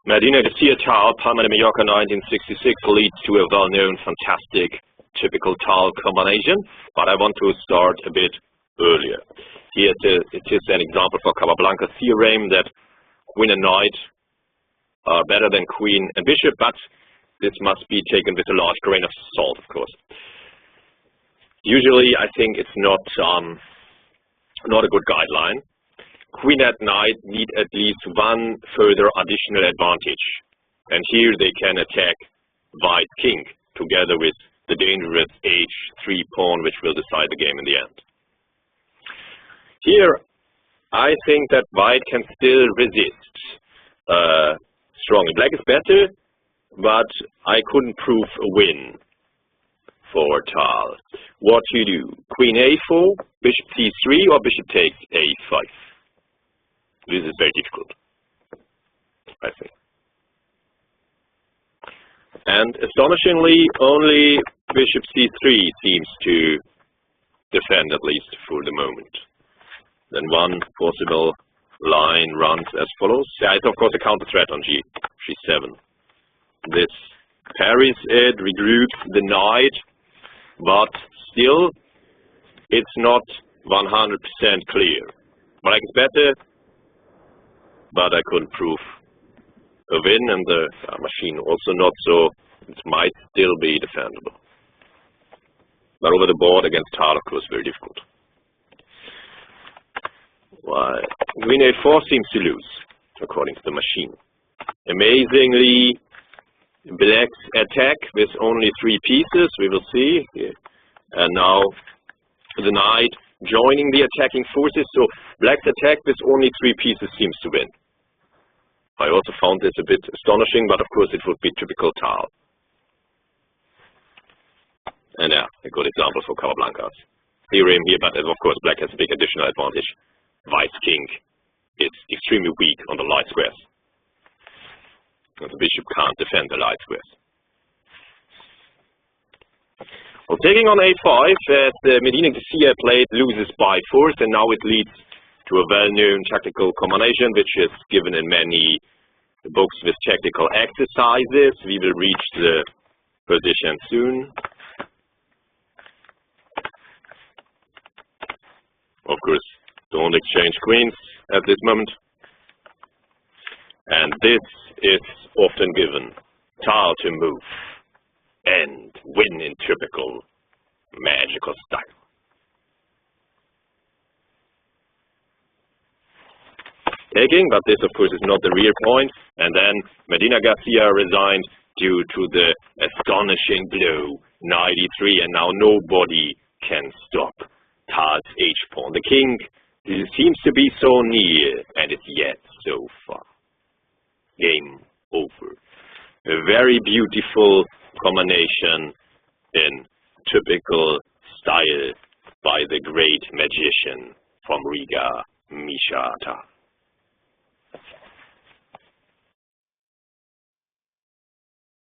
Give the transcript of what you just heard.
Medina Garcia Tal, Palma de Mallorca 1966 leads to a well-known, fantastic, typical Tal combination, but I want to start a bit earlier. Here it is an example for Capablanca theorem that queen and knight are better than queen and bishop, but this must be taken with a large grain of salt, of course. Usually, I think it's not a good guideline. Queen and knight need at least one further additional advantage, and here they can attack white king together with the dangerous h3 pawn, which will decide the game in the end. Here, I think that white can still resist strongly. Black is better, but I couldn't prove a win for Tal. What to do? Queen a4, bishop c3, or bishop takes a5? This is very difficult, I think. And astonishingly, only bishop c3 seems to defend, at least for the moment. Then one possible line runs as follows. Yeah, it's of course a counter threat on g7. This parries it, regroups the knight, but still it's not 100% clear. Black is better, but I couldn't prove a win, and the machine also not, so it might still be defendable. But over the board against Tal, of course, very difficult. Why? Queen a4 seems to lose, according to the machine. Amazingly, Black's attack with only 3 pieces, we will see. And now the knight joining the attacking forces, so Black's attack with only 3 pieces seems to win. I also found this a bit astonishing, but of course it would be typical Tal. And yeah, a good example for Capablanca's theorem here, but of course Black has a big additional advantage. White's king is extremely weak on the light squares, and the bishop can't defend the light squares. Well, taking on a5, as Medina Garcia played, loses by force, and now it leads to a well-known tactical combination, which is given in many books with tactical exercises. We will reach the position soon. Of course, don't exchange queens at this moment. And this is often given. Tal to move and win in typical magical style. Taking, but this of course is not the real point, and then Medina Garcia resigned due to the astonishing blow, knight e3, and now nobody can stop Tal's h-pawn. The king seems to be so near, and is yet so far. Game over. A very beautiful combination in typical style by the great magician from Riga, Misha Tal.